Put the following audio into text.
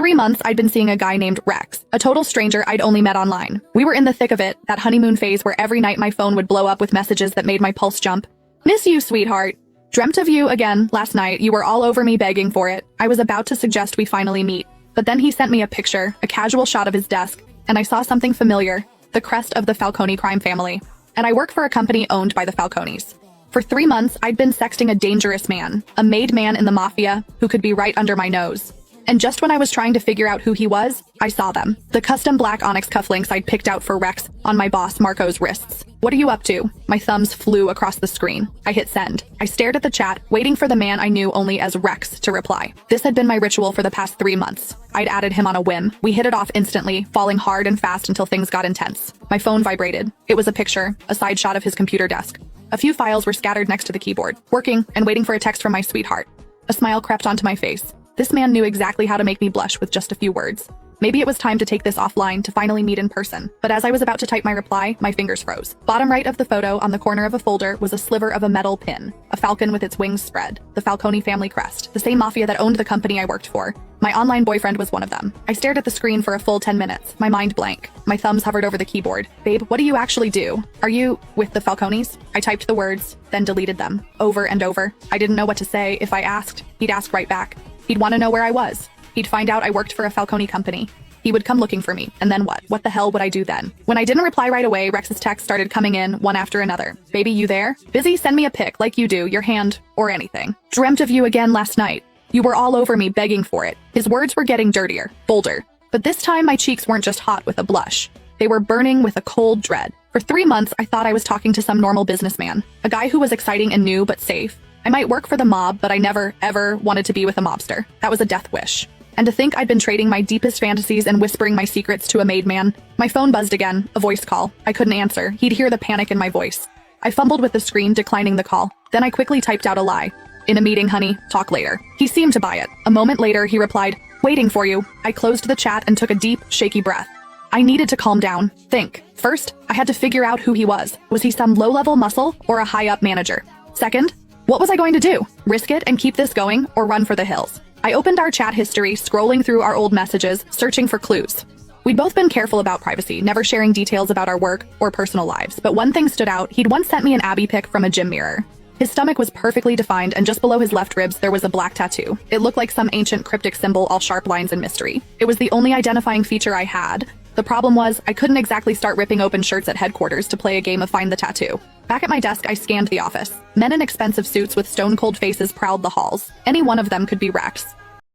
3 months, I'd been seeing a guy named Rex, a total stranger I'd only met online. We were in the thick of it, that honeymoon phase where every night my phone would blow up with messages that made my pulse jump. Miss you, sweetheart. Dreamt of you again last night. You were all over me begging for it. I was about to suggest we finally meet. But then he sent me a picture, a casual shot of his desk, and I saw something familiar, the crest of the Falcone crime family. And I work for a company owned by the Falcones. For 3 months, I'd been sexting a dangerous man, a made man in the mafia who could be right under my nose. And just when I was trying to figure out who he was, I saw them. The custom black onyx cufflinks I'd picked out for Rex on my boss Marco's wrists. What are you up to? My thumbs flew across the screen. I hit send. I stared at the chat, waiting for the man I knew only as Rex to reply. This had been my ritual for the past 3 months. I'd added him on a whim. We hit it off instantly, falling hard and fast until things got intense. My phone vibrated. It was a picture, a side shot of his computer desk. A few files were scattered next to the keyboard, working and waiting for a text from my sweetheart. A smile crept onto my face. This man knew exactly how to make me blush with just a few words. Maybe it was time to take this offline to finally meet in person. But as I was about to type my reply, my fingers froze. Bottom right of the photo on the corner of a folder was a sliver of a metal pin, a falcon with its wings spread, the Falcone family crest, the same mafia that owned the company I worked for. My online boyfriend was one of them. I stared at the screen for a full 10 minutes, my mind blank. My thumbs hovered over the keyboard. Babe, what do you actually do? Are you with the Falcones? I typed the words, then deleted them, over and over. I didn't know what to say. If I asked, he'd ask right back. He'd want to know where I was. He'd find out I worked for a Falcone company. He would come looking for me, and then what? What the hell would I do then? When I didn't reply right away, Rex's texts started coming in, one after another. Baby, you there? Busy? Send me a pic, like you do, your hand, or anything. Dreamt of you again last night. You were all over me begging for it. His words were getting dirtier, bolder. But this time my cheeks weren't just hot with a blush. They were burning with a cold dread. For 3 months, I thought I was talking to some normal businessman. A guy who was exciting and new, but safe. I might work for the mob, but I never, ever wanted to be with a mobster. That was a death wish. And to think I'd been trading my deepest fantasies and whispering my secrets to a made man. My phone buzzed again, a voice call. I couldn't answer. He'd hear the panic in my voice. I fumbled with the screen, declining the call. Then I quickly typed out a lie. In a meeting, honey. Talk later. He seemed to buy it. A moment later, he replied, waiting for you. I closed the chat and took a deep, shaky breath. I needed to calm down. Think. First, I had to figure out who he was. Was he some low-level muscle or a high-up manager? Second, what was I going to do? Risk it and keep this going, or run for the hills? I opened our chat history, scrolling through our old messages, searching for clues. We'd both been careful about privacy, never sharing details about our work or personal lives, but one thing stood out. He'd once sent me an Abby pic from a gym mirror. His stomach was perfectly defined, and just below his left ribs there was a black tattoo. It looked like some ancient cryptic symbol, all sharp lines and mystery. It was the only identifying feature I had. The problem was, I couldn't exactly start ripping open shirts at headquarters to play a game of Find the Tattoo. Back at my desk, I scanned the office. Men in expensive suits with stone-cold faces prowled the halls. Any one of them could be Rex.